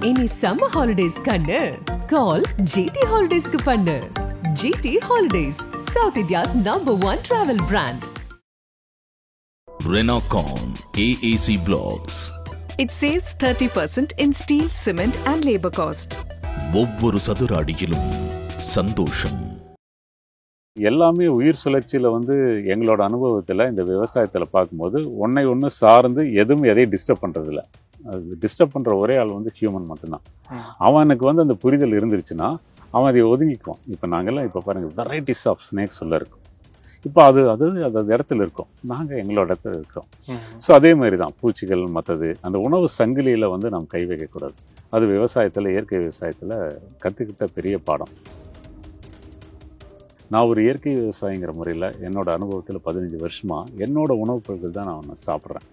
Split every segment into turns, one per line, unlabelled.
Any summer holidays kannu call GT Holidays ku pannu. GT Holidays, South India's #1 travel brand.
Renacon AAC Blocks.
It saves 30% in steel, cement and labor cost.
ஒவ்வொரு சதுர அடியிலும் சந்தோஷம்.
எல்லாமே உயிர் சுழற்சியில் எங்களோட அனுபவத்தில் இந்த விவசாயத்தில் பார்க்கும்போது ஒன்று சார்ந்து எதுவும் எதையும் டிஸ்டர்ப் பண்ணுறதில்ல. அது டிஸ்டர்ப் பண்ணுற ஒரே ஆள் ஹியூமன் மட்டும்தான். அவனுக்கு அந்த புரிதல் இருந்துருச்சுன்னா அவன் அதை ஒதுங்கிக்குவான். இப்போ நாங்கள்லாம் இப்போ பாருங்கள், வெரைட்டிஸ் ஆஃப் ஸ்னேக்ஸ் உள்ள இருக்கும். இப்போ அது இடத்துல இருக்கோம், நாங்கள் எங்களோட இடத்துல இருக்கோம். ஸோ அதே மாதிரி தான் பூச்சிகள் மற்றது அந்த உணவு சங்கிலியில் நாம் கை வைக்கக்கூடாது. அது விவசாயத்தில், இயற்கை விவசாயத்தில் கற்றுக்கிட்ட பெரிய பாடம். நான் ஒரு இயற்கை விவசாயிங்கிற முறையில் என்னோட அனுபவத்தில் 15 வருஷமாக என்னோட உணவுப் பொருட்கள் தான் நான் சாப்பிட்றேன்.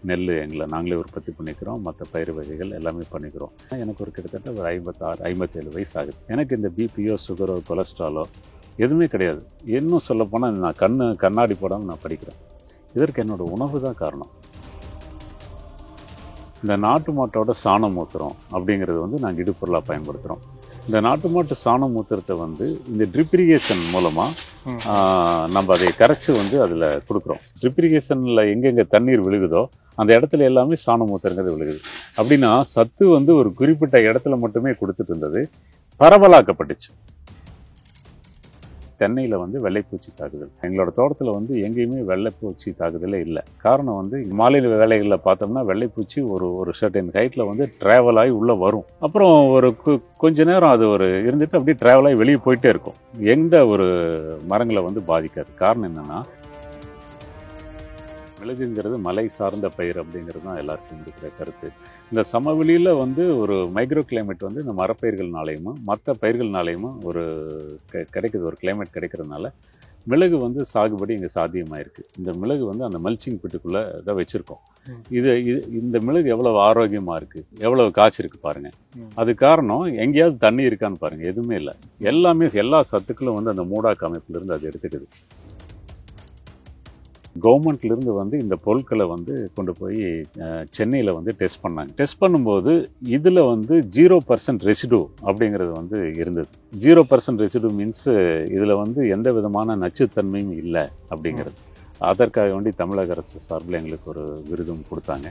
நெல் நாங்களே உற்பத்தி பண்ணிக்கிறோம், மற்ற பயிர் வகைகள் எல்லாமே பண்ணிக்கிறோம். எனக்கு ஒரு கிட்டத்தட்ட ஒரு 56-57 வயசு ஆகுது. எனக்கு இந்த பிபியோ, சுகரோ, கொலஸ்ட்ராலோ எதுவுமே கிடையாது. இன்னும் சொல்லப்போனால் நான் கண்ணாடி போடாமல் நான் படிக்கிறேன். இதற்கு என்னோட உணவு தான் காரணம். இந்த நாட்டு மாட்டோட சாணம் மூத்திரம் அப்படிங்கிறது நாங்கள் இடுப்பொருளாக பயன்படுத்துகிறோம். இந்த நாட்டு மாட்டு சாணம் மூத்திரத்தை இந்த ட்ரிப் இரிகேஷன் மூலமாக நம்ம அதை கரைச்சி அதில் கொடுக்குறோம். ட்ரிப் இரிகேஷனில் எங்கெங்கே தண்ணீர் விழுகுதோ அந்த இடத்துல எல்லாமே சாணம் மூத்திரங்கிறது விழுகுது. அப்படின்னா சத்து ஒரு குறிப்பிட்ட இடத்துல மட்டுமே கொடுத்துட்டு இருந்தது பரவலாக்கப்பட்டுச்சு. தென்னையில் வெள்ளைப்பூச்சி தாக்குதல், எங்களோட தோட்டத்தில் எங்கேயுமே வெள்ளைப்பூச்சி தாக்குதலே இல்லை. காரணம் மாலை வேலைகளில் பார்த்தோம்னா வெள்ளைப்பூச்சி ஒரு சர்டன் ஹைட்டில் ட்ராவல் ஆகி உள்ளே வரும். அப்புறம் கொஞ்ச நேரம் அது இருந்துட்டு அப்படியே ட்ராவல் ஆகி வெளியே போயிட்டே இருக்கும். எந்த மரங்களை பாதிக்காது. காரணம் என்னென்னா, மிளகுங்கிறது மலை சார்ந்த பயிர் அப்படிங்கிறது தான் எல்லாருக்கும் இருக்கிற கருத்து. இந்த சமவெளியில் ஒரு மைக்ரோ கிளைமேட் இந்த மரப்பயிர்கள்னாலேயும் மற்ற பயிர்கள்னாலேயும் கிடைக்குது, ஒரு கிளைமேட் கிடைக்கிறதுனால மிளகு சாகுபடி இங்கே சாத்தியமாயிருக்கு. இந்த மிளகு அந்த மல்ச்சிங் பிட்டுக்குள்ளே இதை வச்சுருக்கோம். இந்த மிளகு எவ்வளோ ஆரோக்கியமாக இருக்குது, எவ்வளோ காய்ச்சிருக்கு பாருங்கள். அது காரணம் எங்கேயாவது தண்ணி இருக்கான்னு பாருங்கள், எதுவுமே இல்லை. எல்லா சத்துக்களும் அந்த மூடாக்கு அமைப்பிலிருந்து அது எடுத்துக்குது. கவர்மெண்ட்லேருந்து இந்த பொருட்களை கொண்டு போய் சென்னையில் டெஸ்ட் பண்ணாங்க. டெஸ்ட் பண்ணும்போது இதில் 0% ரெசிடு அப்படிங்கிறது இருந்தது. 0% ரெசிடு மீன்ஸ் இதில் எந்த விதமான நச்சுத்தன்மையும் இல்லை அப்படிங்கிறது. அதற்காக வேண்டி தமிழக அரசு சார்பில் எங்களுக்கு ஒரு விருதும் கொடுத்தாங்க.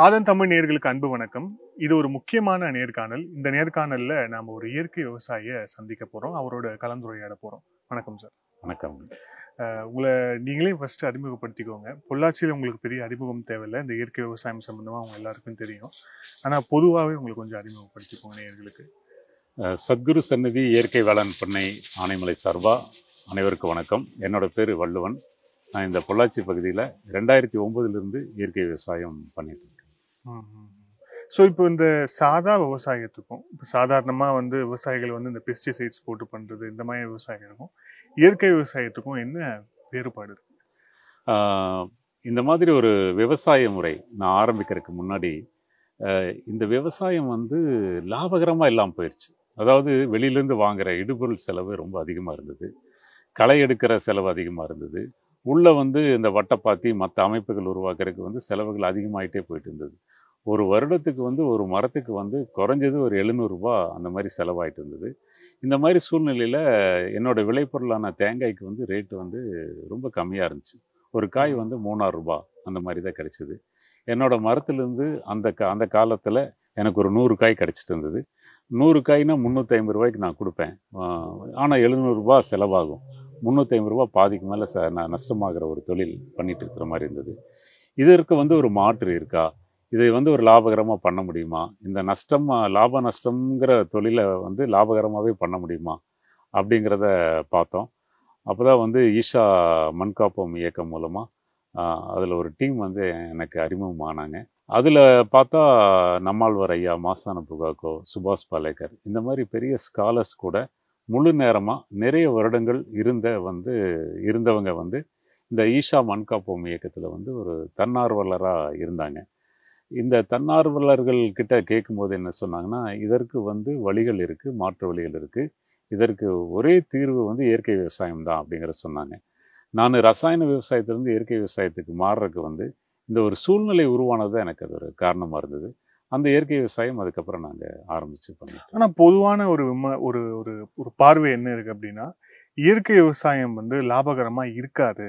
ஆதன் தமிழ் நேயர்களுக்கு அன்பு வணக்கம். இது ஒரு முக்கியமான நேர்காணல். இந்த நேர்காணலில் நாம் ஒரு இயற்கை விவசாயியை சந்திக்க போகிறோம், அவரோட கலந்துரையாட போகிறோம். வணக்கம் சார்.
வணக்கம்.
உங்களை நீங்களே ஃபர்ஸ்ட் அறிமுகப்படுத்திக்கோங்க. பொள்ளாச்சியில் உங்களுக்கு பெரிய அறிமுகம் தேவையில்லை, இந்த இயற்கை விவசாயம் சம்பந்தமாக அவங்க எல்லாருக்கும் தெரியும். ஆனால் பொதுவாகவே உங்களுக்கு கொஞ்சம் அறிமுகப்படுத்திக்கோங்க நேயர்களுக்கு.
சத்குரு சந்நிதி இயற்கை வேளாண் பண்ணை ஆனைமலை சார்பா அனைவருக்கும் வணக்கம். என்னோட பேர் வள்ளுவன். நான் இந்த பொள்ளாச்சி பகுதியில் 2009 இயற்கை விவசாயம் பண்ணிட்டு இருக்கேன்.
ஸோ இப்போ இந்த சாதா விவசாயத்துக்கும், இப்போ சாதாரணமாக விவசாயிகள் இந்த பெஸ்டிசைட்ஸ் போட்டு பண்ணுறது இந்த மாதிரி விவசாயிகளுக்கும் இயற்கை விவசாயத்துக்கும் என்ன வேறுபாடு இருக்கு?
இந்த மாதிரி ஒரு விவசாய முறை நான் ஆரம்பிக்கிறதுக்கு முன்னாடி இந்த விவசாயம் லாபகரமாக இல்லாமல் போயிடுச்சு. அதாவது வெளியிலேருந்து வாங்குகிற இடுபொருள் செலவு ரொம்ப அதிகமாக இருந்தது, களை எடுக்கிற செலவு அதிகமாக இருந்தது, உள்ளே இந்த வட்டப்பாத்தி மற்ற அமைப்புகள் உருவாக்குறதுக்கு செலவுகள் அதிகமாகிட்டே போயிட்டு இருந்தது. ஒரு வருடத்துக்கு ஒரு மரத்துக்கு குறைஞ்சது ஒரு 700 ரூபா அந்த மாதிரி செலவாயிட்டு இருந்தது. இந்த மாதிரி சூழ்நிலையில் என்னோடய விளைபொருளான தேங்காய்க்கு ரேட்டு ரொம்ப கம்மியாக இருந்துச்சு. ஒரு காய் 3000 ரூபா அந்த மாதிரி தான் கிடைச்சிது. என்னோடய மரத்துலேருந்து அந்த காலத்தில் எனக்கு ஒரு 100 காய் கிடச்சிட்டு இருந்தது. 100 காய்னா 350 ரூபாய்க்கு நான் கொடுப்பேன். ஆனால் 700 ரூபா செலவாகும். 350 ரூபா பாதிக்கு மேலே நான் நஷ்டமாகிற ஒரு தொழில் பண்ணிட்டு இருக்கிற மாதிரி இருந்தது. இதற்கு ஒரு மாற்று இருக்கா? இதை ஒரு லாபகரமாக பண்ண முடியுமா? இந்த லாப நஷ்டங்கிற தொழிலை லாபகரமாகவே பண்ண முடியுமா அப்படிங்கிறத பார்த்தோம். அப்போ தான் ஈஷா மண்காப்போம் இயக்கம் மூலமாக அதில் ஒரு டீம் எனக்கு அறிமுகமானாங்க. அதில் பார்த்தா நம்மாழ்வார் ஐயா, மாசான புகாக்கோ, சுபாஷ் பாலேக்கர் இந்த மாதிரி பெரிய ஸ்காலர்ஸ் கூட முழு நேரமாக நிறைய வருடங்கள் இருந்தவங்க இந்த ஈஷா மண்காப்போம் இயக்கத்தில் ஒரு தன்னார்வலராக இருந்தாங்க. இந்த தன்னார்வலர்கள் கிட்ட கேட்கும்போது என்ன சொன்னாங்கன்னா, இதற்கு வழிகள் இருக்குது, மாற்று வழிகள் இருக்குது, இதற்கு ஒரே தீர்வு இயற்கை விவசாயம் தான் அப்படிங்கிற சொன்னாங்க. நான் ரசாயன விவசாயத்திலேருந்து இயற்கை விவசாயத்துக்கு மாறுறதுக்கு இந்த ஒரு சூழ்நிலை உருவானது எனக்கு அது ஒரு காரணமாக இருந்தது. அந்த இயற்கை விவசாயம் அதுக்கப்புறம் நாங்கள் ஆரம்பித்து பண்ணிட்டோம்.
ஆனா பொதுவான ஒரு ஒரு ஒரு ஒரு பார்வை என்ன இருக்கு அப்படின்னா, இயற்கை விவசாயம் வந்து லாபகரமா இருக்காது.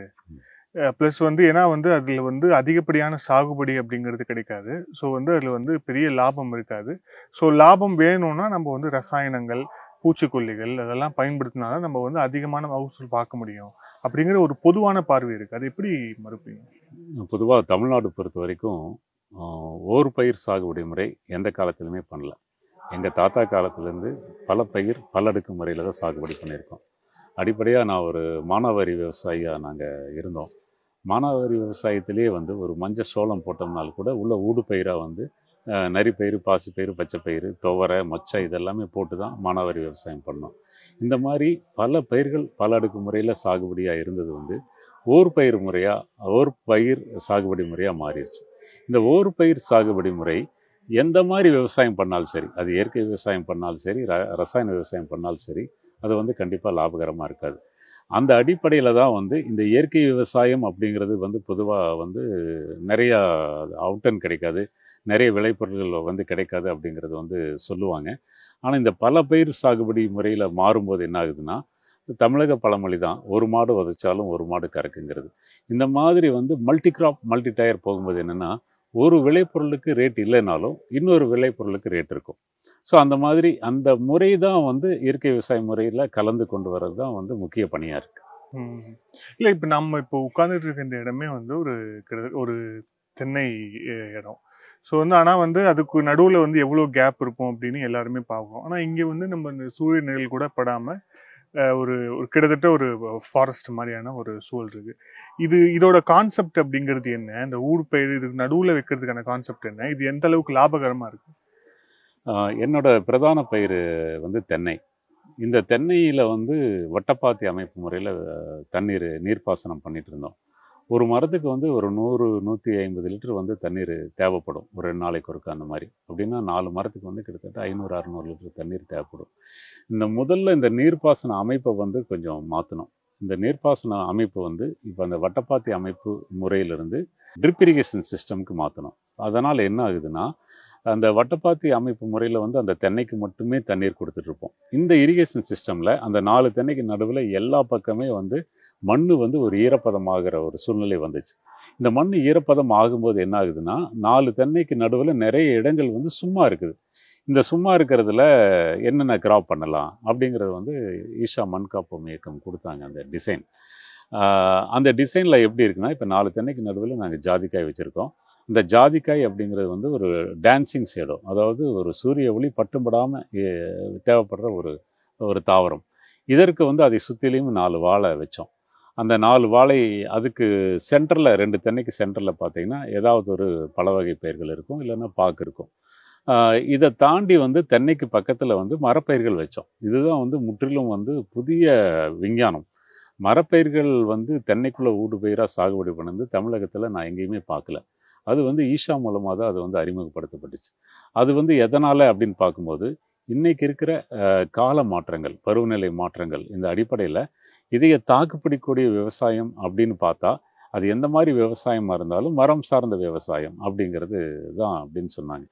ப்ளஸ் வந்து ஏன்னா வந்து அதுல வந்து அதிகப்படியான சாகுபடி அப்படிங்கிறது கிடைக்காது. ஸோ வந்து அதுல வந்து பெரிய லாபம் இருக்காது. ஸோ லாபம் வேணும்னா நம்ம வந்து ரசாயனங்கள், பூச்சிக்கொல்லிகள் அதெல்லாம் பயன்படுத்தினாதான் நம்ம வந்து அதிகமான மகசூல் பார்க்க முடியும் அப்படிங்கிற ஒரு பொதுவான பார்வை இருக்கு. அது எப்படி மறுப்பீங்க?
பொதுவாக தமிழ்நாடு பொறுத்த வரைக்கும் ஓர் பயிர் சாகுபடி முறை எந்த காலத்திலுமே பண்ணல. எங்கள் தாத்தா காலத்துலேருந்து பல பயிர் பல்லடுக்கு முறையில் தான் சாகுபடி பண்ணியிருக்கோம். அடிப்படையாக நான் ஒரு மானாவாரி விவசாயியாக நாங்கள் இருந்தோம். மானாவாரி விவசாயத்திலே வந்து ஒரு மஞ்சள் சோளம் போட்டோம்னாலும் கூட உள்ள ஊடு பயிராக வந்து நரிப்பயிறு, பாசிப்பயிறு, பச்சைப்பயிறு, துவரை, மொச்சை இதெல்லாமே போட்டு தான் மானாவாரி விவசாயம் பண்ணோம். இந்த மாதிரி பல பயிர்கள் பல அடுக்கு முறையில் சாகுபடியாக இருந்தது வந்து ஓர் பயிர் சாகுபடி முறையாக மாறிடுச்சு. இந்த ஓர் பயிர் சாகுபடி முறை எந்த மாதிரி விவசாயம் பண்ணாலும் சரி, அது இயற்கை விவசாயம் பண்ணாலும் சரி, ரசாயன விவசாயம் பண்ணாலும் சரி, அது வந்து கண்டிப்பாக லாபகரமாக இருக்காது. அந்த அடிப்படையில் தான் வந்து இந்த இயற்கை விவசாயம் அப்படிங்கிறது வந்து பொதுவாக வந்து நிறையா அவுட்டன் கிடைக்காது, நிறைய விளைபொருட்கள் வந்து கிடைக்காது அப்படிங்கிறது வந்து சொல்லுவாங்க. ஆனால் இந்த பல பயிர் சாகுபடி முறையில் மாறும்போது என்ன ஆகுதுன்னா, தமிழக பழமொழி தான், ஒரு மாடு உதைச்சாலும் ஒரு மாடு கறக்குங்கிறது. இந்த மாதிரி வந்து மல்டி கிராப் மல்டி டயர் போகும்போது என்னென்னா, ஒரு விளைபொருளுக்கு ரேட் இல்லைனாலும் இன்னொரு விளைபொருளுக்கு ரேட் இருக்கும். ஸோ அந்த மாதிரி அந்த முறை தான் வந்து இயற்கை விவசாய முறையில் கலந்து கொண்டு வர்றது தான் வந்து முக்கிய பணியாக இருக்குது.
இல்லை, இப்போ நம்ம இப்போ உட்கார்ந்துட்டு இருக்க இந்த இடமே வந்து ஒரு தென்னை இடம். ஸோ வந்து ஆனால் வந்து அதுக்கு நடுவில் வந்து எவ்வளோ கேப் இருக்கும் அப்படின்னு எல்லாருமே பார்ப்போம். ஆனால் இங்கே வந்து நம்ம இந்த சூரிய நிழல் கூட படாமல் ஒரு கிட்டத்தட்ட ஒரு ஃபாரஸ்ட் மாதிரியான ஒரு சூழல் இருக்கு. இதோட கான்செப்ட் அப்படிங்கிறது என்ன? இந்த ஊர் பயிர் இதுக்கு நடுவில் வைக்கிறதுக்கான கான்செப்ட் என்ன? இது எந்த அளவுக்கு லாபகரமாக இருக்கு?
என்னோட பிரதான பயிர் வந்து தென்னை. இந்த தென்னையில் வந்து வட்டப்பாத்தி அமைப்பு முறையில் நீர்ப்பாசனம் பண்ணிட்டு இருந்தோம். ஒரு மரத்துக்கு வந்து ஒரு 100-150 லிட்டர் வந்து தண்ணீர் தேவைப்படும், ஒரு 2 நாளைக்கு ஒருக்க அந்த மாதிரி. அப்படின்னா 4 மரத்துக்கு வந்து கிட்டத்தட்ட 500-600 லிட்டர் தண்ணீர் தேவைப்படும். முதல்ல இந்த நீர்ப்பாசன அமைப்பை வந்து கொஞ்சம் மாற்றணும். இந்த நீர்ப்பாசன அமைப்பு வந்து இப்போ அந்த வட்டப்பாத்தி அமைப்பு முறையிலிருந்து ட்ரிப் இரிகேஷன் சிஸ்டம்க்கு மாற்றணும். அதனால் என்ன ஆகுதுன்னா, அந்த வட்டப்பாத்தி அமைப்பு முறையில் வந்து அந்த தென்னைக்கு மட்டுமே தண்ணீர் கொடுத்துட்ருப்போம். இந்த இரிகேஷன் சிஸ்டமில் அந்த 4 தென்னைக்கு நடுவில் எல்லா பக்கமே வந்து மண் வந்து ஒரு ஈரப்பதமாகிற ஒரு சூழ்நிலை வந்துச்சு. இந்த மண் ஈரப்பதம் ஆகும்போது என்ன ஆகுதுன்னா, 4 தென்னைக்கு நடுவில் நிறைய இடங்கள் வந்து சும்மா இருக்குது. இந்த சும்மா இருக்கிறதுல என்னென்ன கிராப் பண்ணலாம் அப்படிங்கிறது வந்து ஈஷா மண் காப்போம் இயக்கம் கொடுத்தாங்க அந்த டிசைன். அந்த டிசைனில் எப்படி இருக்குன்னா, இப்போ 4 தென்னைக்கு நடுவில் நாங்கள் ஜாதிக்காய் வச்சுருக்கோம். இந்த ஜாதிக்காய் அப்படிங்கிறது வந்து ஒரு டான்சிங் ஷேடோ, அதாவது ஒரு சூரிய ஒளி பட்டும்படாமல் தேவைப்படுற ஒரு தாவரம். இதற்கு வந்து அதை சுற்றிலையும் 4 வாழை வச்சோம். அந்த 4 வாழை அதுக்கு சென்டரில் 2 தென்னைக்கு சென்டரில் பார்த்தீங்கன்னா ஏதாவது ஒரு பல வகை பயிர்கள் இருக்கும், இல்லைன்னா பாக்கு இருக்கும். இதை தாண்டி வந்து தென்னைக்கு பக்கத்தில் வந்து மரப்பயிர்கள் வச்சோம். இதுதான் வந்து முற்றிலும் வந்து புதிய விஞ்ஞானம். மரப்பயிர்கள் வந்து தென்னைக்குள்ளே ஊடு பயிராக சாகுபடி பண்ணது தமிழகத்தில் நான் எங்கேயுமே பார்க்கல. அது வந்து ஈஷா மூலமாக தான் அது வந்து அறிமுகப்படுத்தப்பட்டுச்சு. அது வந்து எதனால் அப்படின்னு பார்க்கும்போது, இன்றைக்கி இருக்கிற கால மாற்றங்கள், பருவநிலை மாற்றங்கள், இந்த அடிப்படையில் இதையை தாக்குப்பிடிக்கக்கூடிய விவசாயம் அப்படின்னு பார்த்தா, அது எந்த மாதிரி விவசாயமாக இருந்தாலும் மரம் சார்ந்த விவசாயம் அப்படிங்கிறது தான் அப்படின்னு சொன்னாங்க.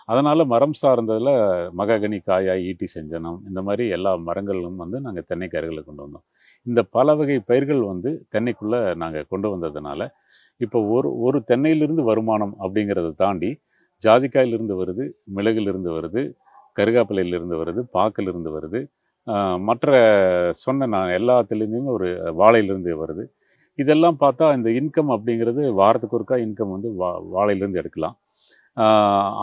அதனால் மரம் சார்ந்ததில் மகாகனி, காயாய், ஈட்டி, செஞ்சனம் இந்த மாதிரி எல்லா மரங்களும் வந்து நாங்கள் தென்னைக்கருகளை கொண்டு வந்தோம். இந்த பல வகை பயிர்கள் வந்து தென்னைக்குள்ளே நாங்கள் கொண்டு வந்ததுனால இப்போ ஒரு தென்னையிலிருந்து வருமானம் அப்படிங்கிறத தாண்டி ஜாதிக்காயிலிருந்து வருது, மிளகிலிருந்து வருது, கருகாப்பிலையிலிருந்து வருது, பாக்கிலிருந்து வருது, மற்ற சொன்ன நான் எல்லாத்துலேருந்துமே ஒரு வாழையிலிருந்து வருது. இதெல்லாம் பார்த்தா இந்த இன்கம் அப்படிங்கிறது வாரத்துக்கு ஒருக்கா இன்கம் வந்து வாழையிலேருந்து எடுக்கலாம்.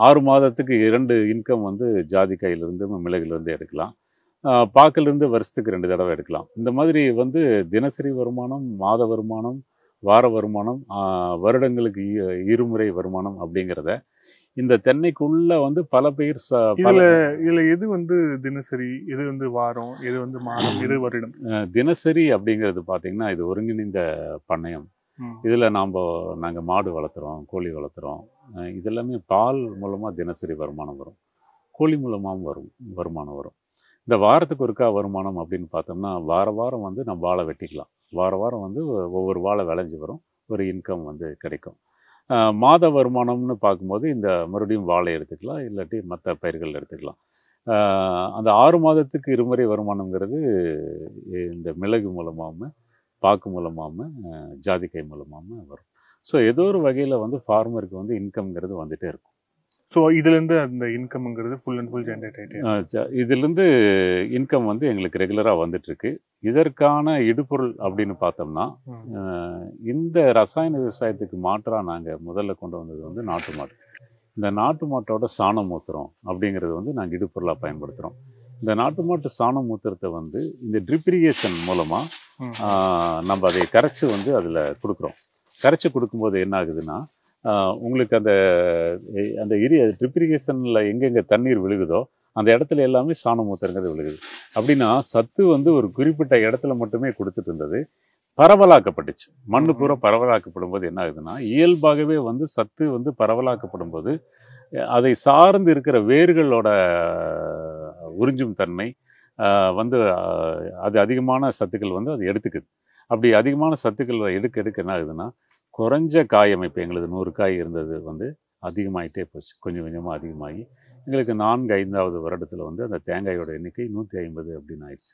6 மாதத்துக்கு 2 இன்கம் வந்து ஜாதிக்காயிலிருந்து மிளகிலிருந்து எடுக்கலாம். பாக்கிலிருந்து வருஷத்துக்கு 2 தடவை எடுக்கலாம். இந்த மாதிரி வந்து தினசரி வருமானம், மாத வருமானம், வார வருமானம், வருடங்களுக்கு இருமுறை வருமானம் அப்படிங்கிறத இந்த தென்னைக்குள்ள வந்து பல பயிர்
இதுல எது வந்து தினசரி, எது வந்து வாரம், எது வந்து மாதம், எது வருடம்?
தினசரி அப்படிங்கிறது பார்த்தீங்கன்னா இது ஒருங்கிணைந்த பண்ணையம். இதில் நாங்கள் மாடு வளர்த்துறோம், கோழி வளர்த்துறோம். இதெல்லாமே பால் மூலமாக தினசரி வருமானம் வரும், கோழி மூலமாகவும் வருமானம் வரும். இந்த வாரத்துக்கு ஒருக்கா வருமானம் அப்படின்னு பார்த்தோம்னா வாரம் வந்து நம்ம வாழை வெட்டிக்கலாம். வாரம் வந்து ஒவ்வொரு வாழை விளைஞ்சி வரும், ஒரு இன்கம் வந்து கிடைக்கும். மாத வருமானம்னு பார்க்கும்போது இந்த மறுபடியும் வாழை எடுத்துக்கலாம், இல்லாட்டி மற்ற பயிர்கள் எடுத்துக்கலாம். அந்த 6 மாதத்துக்கு இருமுறை வருமானங்கிறது இந்த மிளகு மூலமாகவும் பாக்கு மூலமாகவும் ஜாதிக்காய் மூலமாகவும் வரும். ஸோ ஏதோ ஒரு வகையில் வந்து ஃபார்மருக்கு வந்து இன்கம்ங்கிறது வந்துகிட்டே இருக்கும்.
ஸோ இதுலேருந்து அந்த இன்கம்ங்கிறது ஃபுல் அண்ட் ஃபுல் ஜென்ரேட் ஆகிட்டு
இதுலேருந்து இன்கம் வந்து எங்களுக்கு ரெகுலராக வந்துட்டுருக்கு. இதற்கான இடுபொருள் அப்படின்னு பார்த்தோம்னா இந்த ரசாயன விவசாயத்துக்கு மாற்றாக நாங்கள் முதல்ல கொண்டு வந்தது வந்து நாட்டு மாடு. இந்த நாட்டு மாட்டோட சாணம் மூத்திரம் அப்படிங்கிறது வந்து நாங்கள் இடுபொருளாக பயன்படுத்துகிறோம். இந்த நாட்டு மாட்டு சாணம் மூத்திரத்தை வந்து இந்த ட்ரிப் இரிகேஷன் மூலமாக நம்ம அதை கரைச்சி வந்து அதில் கொடுக்குறோம். கரைச்சி கொடுக்கும்போது என்ன ஆகுதுன்னா உங்களுக்கு அந்த ட்ரிப் இரிகேஷனில் எங்கெங்கே தண்ணீர் விழுகுதோ அந்த இடத்துல எல்லாமே சாணம் மூத்திரங்கிறது விழுகுது. அப்படின்னா சத்து வந்து ஒரு குறிப்பிட்ட இடத்துல மட்டுமே கொடுத்துட்டு இருந்தது பரவலாக்கப்பட்டுச்சு. மண்ணு பூரா பரவலாக்கப்படும் போது என்ன ஆகுதுன்னா இயல்பாகவே வந்து சத்து வந்து பரவலாக்கப்படும் போது அதை சார்ந்து இருக்கிற வேர்களோட உறிஞ்சும் தன்மை வந்து அது அதிகமான சத்துக்கள் வந்து அது எடுத்துக்குது. அப்படி அதிகமான சத்துக்கள் எடுக்க என்ன ஆகுதுன்னா குறைஞ்ச காய் அமைப்பு, எங்களுக்கு 100 காய் இருந்தது வந்து அதிகமாகிட்டே போச்சு. கொஞ்சம் கொஞ்சமாக அதிகமாகி எங்களுக்கு 4-5வது வருடத்தில் வந்து அந்த தேங்காயோட எண்ணிக்கை 150 அப்படின்னு ஆயிடுச்சு.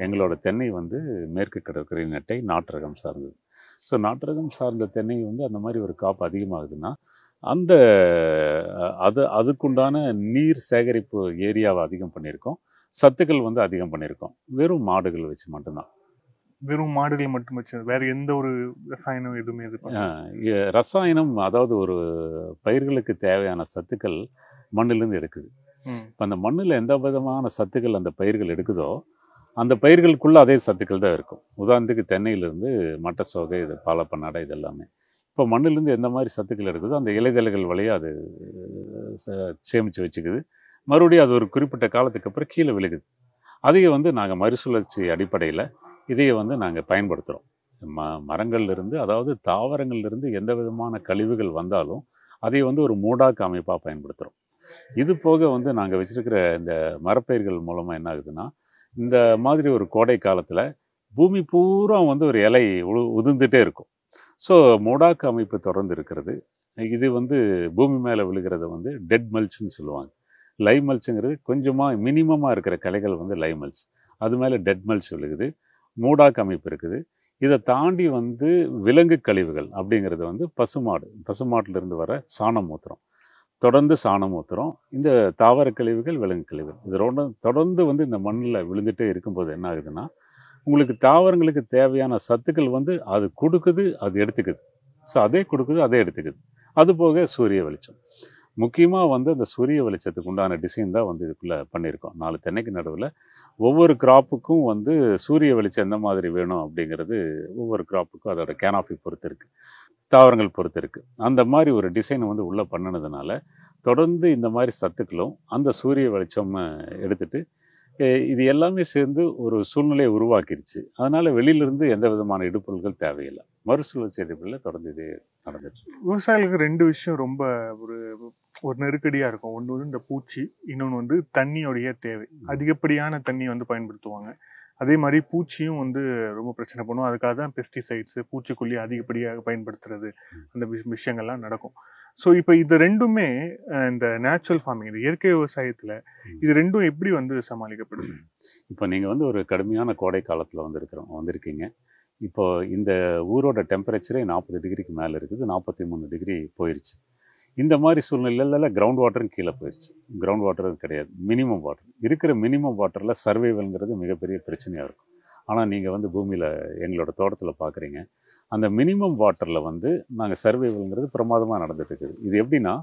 எங்களோட தென்னை வந்து மேற்கு கடற்கரை நெட்டை நாட்டு ரகம் சார்ந்தது. ஸோ நாட்டு ரகம் சார்ந்த தென்னை வந்து அந்த மாதிரி ஒரு காப்பு அதிகமாகுதுன்னா அந்த அதுக்குண்டான நீர் சேகரிப்பு ஏரியாவை அதிகம் பண்ணியிருக்கோம், சத்துக்கள் வந்து அதிகம் பண்ணியிருக்கோம். வெறும் மாடுகள் வச்சு மட்டும்தான்.
வெறும் மாடுகள் மட்டும் வச்சு வேற எந்த ஒரு ரசாயனம் எதுவுமே
ரசாயனம் அதாவது ஒரு பயிர்களுக்கு தேவையான சத்துக்கள் மண்ணிலிருந்து எடுக்குது. இப்போ அந்த மண்ணில் எந்த விதமான சத்துக்கள் அந்த பயிர்கள் எடுக்குதோ அந்த பயிர்களுக்குள்ள அதே சத்துக்கள் தான் இருக்கும். உதாரணத்துக்கு தென்னையிலிருந்து மட்டை சோகை, இது பாலப்பன்னாடை, இது எல்லாமே இப்போ மண்ணிலேருந்து எந்த மாதிரி சத்துக்கள் எடுக்குதோ அந்த இலைதலைகள் வழியாக அது சேமித்து வச்சுக்குது. மறுபடியும் அது ஒரு குறிப்பிட்ட காலத்துக்கு அப்புறம் கீழே விழுகுது. அதையே வந்து நாங்கள் மறுசுழற்சி அடிப்படையில் இதையை வந்து நாங்கள் பயன்படுத்துகிறோம். மரங்கள்லேருந்து, அதாவது தாவரங்கள்லேருந்து எந்த விதமான கழிவுகள் வந்தாலும் அதை வந்து ஒரு மூடாக்கு அமைப்பாக பயன்படுத்துகிறோம். இது போக வந்து நாங்கள் வச்சுருக்கிற இந்த மரப்பயிர்கள் மூலமாக என்ன ஆகுதுன்னா இந்த மாதிரி ஒரு கோடை காலத்தில் பூமி பூரா வந்து ஒரு இலை உதிர்ந்துட்டே இருக்கும். ஸோ மூடாக்கு அமைப்பு தொடர்ந்து இருக்கிறது. இது வந்து பூமி மேலே விழுகிறத வந்து டெட் மல்ச்னு சொல்லுவாங்க. லைவ் மல்ச்சுங்கிறது கொஞ்சமாக மினிமமாக இருக்கிற கலைகள் வந்து லைவ் மல்ச், அது மேலே டெட் மல்ச் விழுகுது. மூடாக்கு அமைப்பு இருக்குது. இதை தாண்டி வந்து விலங்கு கழிவுகள் அப்படிங்கிறது வந்து பசுமாட்டிலிருந்து வர சாணம் மூத்திரம், தொடர்ந்து சாணம் ஊற்றுறோம். இந்த தாவர கழிவுகள், விலங்கு கழிவுகள் இதோட தொடர்ந்து வந்து இந்த மண்ணில் விழுந்துட்டே இருக்கும்போது என்ன ஆகுதுன்னா உங்களுக்கு தாவரங்களுக்கு தேவையான சத்துக்கள் வந்து அது கொடுக்குது, அது எடுத்துக்குது. ஸோ அதே கொடுக்குது, அதே எடுத்துக்குது. அது போக சூரிய வெளிச்சம், முக்கியமாக வந்து அந்த சூரிய வெளிச்சத்துக்கு உண்டான டிசைன் தான் வந்து இதுக்குள்ளே பண்ணியிருக்கோம். 4 தென்னைக்கு நடுவில் ஒவ்வொரு கிராப்புக்கும் வந்து சூரிய வெளிச்சம் எந்த மாதிரி வேணும் அப்படிங்கிறது ஒவ்வொரு கிராப்புக்கும் அதோட கேனாபி பொறுத்து இருக்குது, தாவரங்கள் பொறுத்து இருக்குது. அந்த மாதிரி ஒரு டிசைனை வந்து உள்ளே பண்ணினதுனால தொடர்ந்து இந்த மாதிரி சத்துக்களும் அந்த சூரிய வெளிச்சம் எடுத்துட்டு இது எல்லாமே சேர்ந்து ஒரு சூழ்நிலையை உருவாக்கிடுச்சு. அதனால் வெளியிலிருந்து எந்த விதமான இடுபொருள்கள் தேவையில்லை. மறுசுழற்சி அடிப்படையில் தொடர்ந்து இது நடந்துச்சு.
விவசாயிகளுக்கு 2 விஷயம் ரொம்ப ஒரு நெருக்கடியாக இருக்கும். ஒன்று வந்து இந்த பூச்சி, இன்னொன்று வந்து தண்ணியோடைய தேவை. அதிகப்படியான தண்ணி வந்து பயன்படுத்துவாங்க. அதே மாதிரி பூச்சியும் வந்து ரொம்ப பிரச்சனை பண்ணும். அதுக்காக தான் பெஸ்டிசைட்ஸு, பூச்சிக்கொல்லி அதிகப்படியாக பயன்படுத்துறது, அந்த விஷயங்கள்லாம் நடக்கும். ஸோ இப்போ இது ரெண்டுமே இந்த நேச்சுரல் ஃபார்மிங், இந்த இயற்கை விவசாயத்தில் இது ரெண்டும் எப்படி வந்து சமாளிக்கப்படுது?
இப்போ நீங்கள் வந்து ஒரு கடுமையான கோடை காலத்தில் வந்திருக்கீங்க. இப்போ இந்த ஊரோட டெம்பரேச்சரே 40 டிகிரிக்கு மேலே இருக்குது, 43 டிகிரி போயிடுச்சு. இந்த மாதிரி சூழ்நிலையில் கிரவுண்ட் வாட்டரும் கீழே போயிடுச்சு. கிரவுண்ட் வாட்டரும் கிடையாது, மினிமம் வாட்டர் இருக்கிற. மினிமம் வாட்டரில் சர்வைவல்ங்கிறது மிகப்பெரிய பிரச்சனையாக இருக்கும். ஆனால் நீங்கள் வந்து பூமியில் எங்களோட தோட்டத்தில் பார்க்குறீங்க, அந்த மினிமம் வாட்டரில் வந்து நாங்கள் சர்வைவல்ங்கிறது பிரமாதமாக நடந்துட்டு இருக்குது. இது எப்படின்னா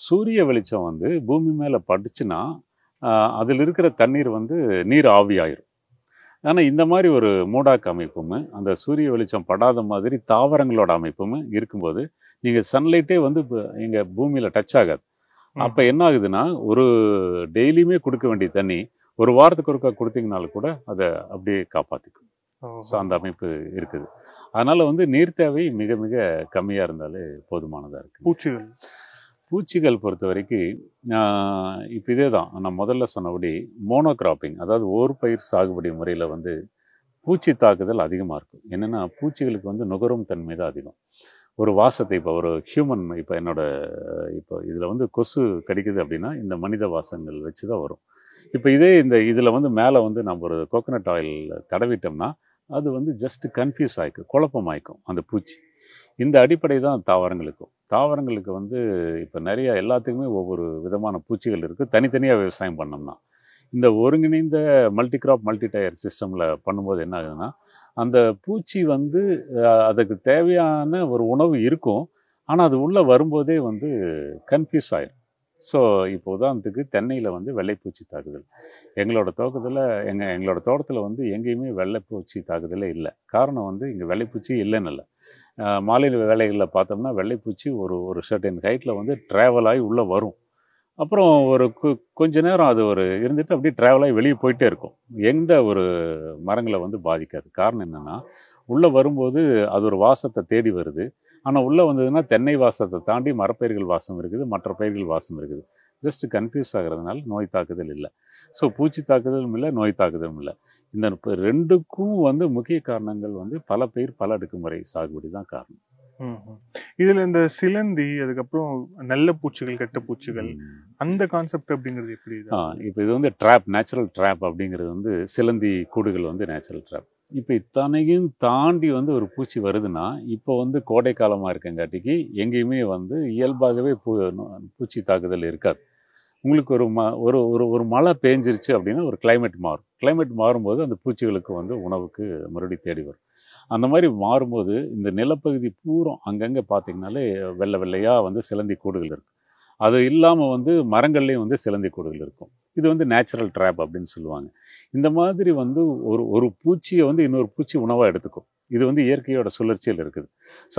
சூரிய வெளிச்சம் வந்து பூமி மேலே பட்டுச்சுன்னா அதில் இருக்கிற தண்ணீர் வந்து நீர் ஆவியாயிரும். ஆனால் இந்த மாதிரி ஒரு மூடாக்கு அமைப்பும் அந்த சூரிய வெளிச்சம் படாத மாதிரி தாவரங்களோட அமைப்பும் இருக்கும்போது நீங்கள் சன்லைட்டே வந்து எங்கள் பூமியில் டச் ஆகாது. அப்போ என்ன ஆகுதுன்னா ஒரு டெய்லியுமே கொடுக்க வேண்டிய தண்ணி ஒரு வாரத்துக்கு ஒருக்கா கொடுத்தீங்கனாலும் கூட அதை அப்படியே காப்பாற்றிக்கும். ஸோ அந்த அமைப்பு இருக்குது. அதனால் வந்து நீர் தேவை மிக மிக கம்மியாக இருந்தாலே போதுமானதாக இருக்குது. பூச்சிகள் பொறுத்த வரைக்கும் இப்போ இதே தான் நான் முதல்ல சொன்னபடி மோனோகிராப்பிங், அதாவது ஓர் பயிர் சாகுபடி முறையில் வந்து பூச்சி தாக்குதல் அதிகமாக இருக்கும். என்னென்னா பூச்சிகளுக்கு வந்து நுகரும் தன்மை தான் அதிகம். ஒரு வாசத்தை இப்போ ஒரு ஹியூமன் இப்போ இப்போ இதில் வந்து கொசு கடிக்குது அப்படின்னா இந்த மனித வாசங்கள் வச்சு தான் வரும். இப்போ இதே இதில் வந்து மேலே வந்து நம்ம ஒரு கோகோனட் ஆயில் தடவிட்டோம்னா அது வந்து ஜஸ்ட் கன்ஃபியூஸ் ஆகிக்கும், குழப்பமாயிக்கும் அந்த பூச்சி. இந்த அடிப்படை தான் தாவரங்களுக்கு வந்து இப்போ நிறைய எல்லாத்துக்குமே ஒவ்வொரு விதமான பூச்சிகள் இருக்குது. தனித்தனியாக விவசாயம் பண்ணோம்னா இந்த ஒருங்கிணைந்த மல்டி கிராப் மல்டி டயர் சிஸ்டமில் பண்ணும்போது என்ன ஆகுதுன்னா அந்த பூச்சி வந்து அதுக்கு தேவையான ஒரு உணவு இருக்கும், ஆனால் அது உள்ளே வரும்போதே வந்து கன்ஃபியூஸ் ஆயிடும். ஸோ இப்போ உதாரணத்துக்கு தென்னையில் வந்து வெள்ளைப்பூச்சி தாக்குதல் எங்களோட தோட்டத்தில் வந்து எங்கேயுமே வெள்ளைப்பூச்சி தாக்குதலே இல்லை. காரணம் வந்து இங்கே வெள்ளைப்பூச்சி இல்லைன்னு இல்லை. மாலை வேலைகளில் பார்த்தோம்னா வெள்ளைப்பூச்சி ஒரு சர்டன் ஹைட்டில் வந்து ட்ராவல் ஆகி உள்ளே வரும். அப்புறம் ஒரு கொஞ்ச நேரம் அது இருந்துட்டு அப்படியே ட்ராவல் ஆகி வெளியே போயிட்டே இருக்கும். எந்த ஒரு மரங்களை வந்து பாதிக்காது. காரணம் என்னென்னா உள்ளே வரும்போது அது ஒரு வாசத்தை தேடி வருது. ஆனால் உள்ளே வந்ததுன்னா தென்னை வாசத்தை தாண்டி மரப்பயிர்கள் வாசம் இருக்குது, மற்ற பயிர்கள் வாசம் இருக்குது. ஜஸ்ட் கன்ஃபியூஸ் ஆகிறதுனால நோய் தாக்குதல் இல்லை. ஸோ பூச்சி தாக்குதலும் இல்லை, நோய் தாக்குதலும் இல்லை. இந்த ரெண்டுக்கும் வந்து முக்கிய காரணங்கள் வந்து பல பயிர் பல அடுக்குமுறை சாகுபடி தான் காரணம்.
இதுல இந்த சிலந்தி, அதுக்கப்புறம் நல்ல பூச்சிகள், கெட்ட பூச்சிகள், அந்த கான்செப்ட் அப்படிங்கிறது எப்படி?
இப்போ இது வந்து நேச்சுரல் ட்ராப் அப்படிங்கிறது வந்து சிலந்தி கூடுகள் வந்து நேச்சுரல் ட்ராப். இப்போ இத்தனையும் தாண்டி வந்து ஒரு பூச்சி வருதுன்னா இப்போ வந்து கோடை காலமாக இருக்கங்காட்டிக்கு எங்கேயுமே வந்து இயல்பாகவே பூச்சி தாக்குதல் இருக்காது. உங்களுக்கு ஒரு மழை பெஞ்சிருச்சு அப்படின்னா ஒரு கிளைமேட் மாறும்போது அந்த பூச்சிகளுக்கு வந்து உணவுக்கு மறுபடியும் தேடி வரும். அந்த மாதிரி மாறும்போது இந்த நிலப்பகுதி பூரம் அங்கங்கே பார்த்தீங்கன்னாலே வெள்ளையாக வந்து சிலந்தி கூடுகள் இருக்கும். அது இல்லாமல் வந்து மரங்கள்லேயும் வந்து சிலந்தி கூடுகள் இருக்கும். இது வந்து நேச்சுரல் ட்ராப் அப்படின்னு சொல்லுவாங்க. இந்த மாதிரி வந்து ஒரு பூச்சியை வந்து இன்னொரு பூச்சி உணவாக எடுத்துக்கும். இது வந்து இயற்கையோட சுழற்சியில் இருக்குது. ஸோ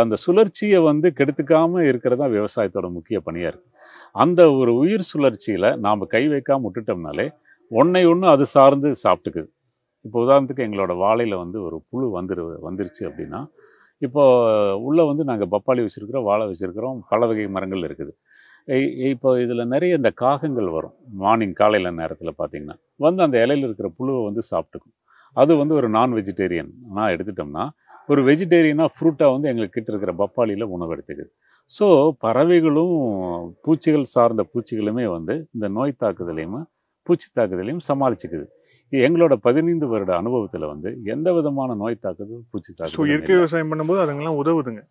அந்த சுழற்சியை வந்து கெடுத்துக்காமல் இருக்கிறது தான் விவசாயத்தோட முக்கிய பணியாக இருக்குது. அந்த ஒரு உயிர் சுழற்சியில் நாம் கை வைக்காமல் விட்டுட்டோம்னாலே ஒன்று அது சார்ந்து சாப்பிட்டுக்குது. இப்போ உதாரணத்துக்கு எங்களோட வாழையில் வந்து ஒரு புழு வந்துருச்சு அப்படின்னா இப்போ உள்ளே வந்து நாங்கள் பப்பாளி வச்சுருக்கிறோம், வாழை வச்சுருக்கிறோம், பல வகை மரங்கள் இருக்குது. இப்போ இதில் நிறைய இந்த காகங்கள் வரும். காலையில் நேரத்தில் பார்த்திங்கன்னா வந்து அந்த இலையில் இருக்கிற புழுவை வந்து சாப்பிட்டுக்கும். அது வந்து ஒரு நான் வெஜிடேரியன் எடுத்துட்டோம்னா ஒரு வெஜிடேரியனாக ஃப்ரூட்டாக வந்து எங்களுக்கு கிட்ட இருக்கிற பப்பாளியில் உணவு எடுத்துக்குது. ஸோ பறவைகளும் பூச்சிகள் சார்ந்த பூச்சிகளுமே வந்து இந்த நோய் தாக்குதலையும் பூச்சி தாக்குதலையும் சமாளிச்சுக்குது. எங்களோட 15 வருட அனுபவத்தில் வந்து எந்த விதமான நோய் தாக்குதல், பூச்சி தாக்குதல்
இயற்கை விவசாயம் பண்ணும்போது அதுங்கெல்லாம் உதவுதுங்க.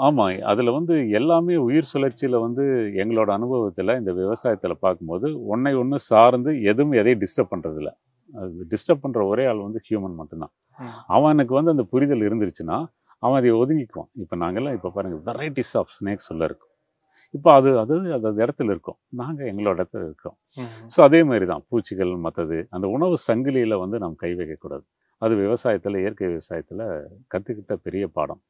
ஆமாம், அதில் வந்து எல்லாமே உயிர் சுழற்சியில் வந்து எங்களோட அனுபவத்தில் இந்த விவசாயத்தில் பார்க்கும்போது ஒன்று சார்ந்து எதுவும் எதையும் டிஸ்டர்ப் பண்ணுறதில்ல. அது டிஸ்டர்ப் பண்ணுற ஒரே ஆள் வந்து ஹியூமன் மட்டும்தான். அவனுக்கு வந்து அந்த புரிதல் இருந்துருச்சுன்னா அவன் அதை ஒதுங்கிக்குவான். இப்போ நாங்கள்லாம் இப்போ பாருங்கள் வெரைட்டிஸ் ஆஃப் ஸ்னேக்ஸ் உள்ள இருக்கும். இப்போ அது இடத்துல இருக்கோம், நாங்கள் எங்களோட இடத்துல இருக்கோம். ஸோ அதே மாதிரி தான் பூச்சிகள் மற்றது அந்த உணவு சங்கிலியில் வந்து நாம் கை வைக்கக்கூடாது. அது விவசாயத்தில், இயற்கை விவசாயத்தில் கற்றுக்கிட்ட பெரிய பாடம்.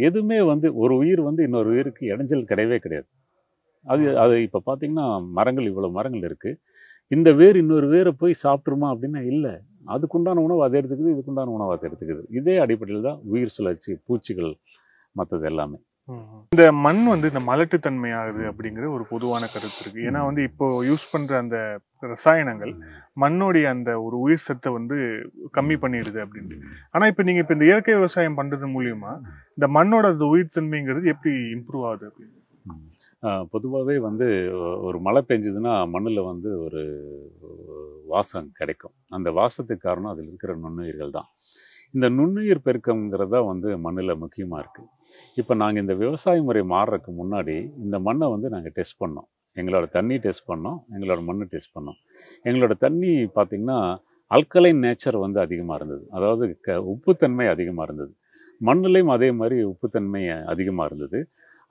எதுவுமே வந்து ஒரு உயிர் வந்து இன்னொரு உயிருக்கு இடைஞ்சல் கிடையவே கிடையாது. அது இப்போ பார்த்தீங்கன்னா இவ்வளோ மரங்கள் இருக்குது, இந்த வேர் இன்னொரு வேரை போய் சாப்பிட்ருமா அப்படின்னா இல்லை. அதுக்குண்டான உணவு அதை எடுத்துக்குது, இதுக்குண்டான உணவு அதை எடுத்துக்குது. இதே அடிப்படையில் தான் உயிர் சுழற்சி, பூச்சிகள் மற்றது எல்லாமே.
இந்த மண் வந்து இந்த மலட்டுத்தன்மை ஆகுது அப்படிங்கிற ஒரு பொதுவான கருத்து இருக்கு. ஏன்னா வந்து இப்போ யூஸ் பண்ற அந்த ரசாயனங்கள் மண்ணோடைய அந்த ஒரு உயிர் சத்தை வந்து கம்மி பண்ணிடுது அப்படின்ட்டு. ஆனா இப்ப நீங்க இந்த இயற்கை விவசாயம் பண்றது மூலியமா இந்த மண்ணோட அந்த உயிர் தன்மைங்கிறது எப்படி இம்ப்ரூவ் ஆகுது அப்படின்னு?
பொதுவாகவே வந்து ஒரு மழை பெஞ்சதுன்னா மண்ணில் வந்து ஒரு வாசம் கிடைக்கும். அந்த வாசத்துக்கு காரணம் அதில் இருக்கிற நுண்ணுயிர்கள் தான். இந்த நுண்ணுயிர் பெருக்கங்கிறதா வந்து மண்ணில் முக்கியமாக இருக்குது. இப்போ நாங்கள் இந்த விவசாய முறை மாறுறதுக்கு முன்னாடி இந்த மண்ணை வந்து நாங்கள் டெஸ்ட் பண்ணோம். எங்களோட தண்ணி டெஸ்ட் பண்ணோம், எங்களோட மண் டெஸ்ட் பண்ணோம். எங்களோட தண்ணி பார்த்திங்கன்னா அல்கலைன் நேச்சர் வந்து அதிகமாக இருந்தது. அதாவது உப்புத்தன்மை அதிகமாக இருந்தது. மண்ணிலையும் அதே மாதிரி உப்புத்தன்மை அதிகமாக இருந்தது.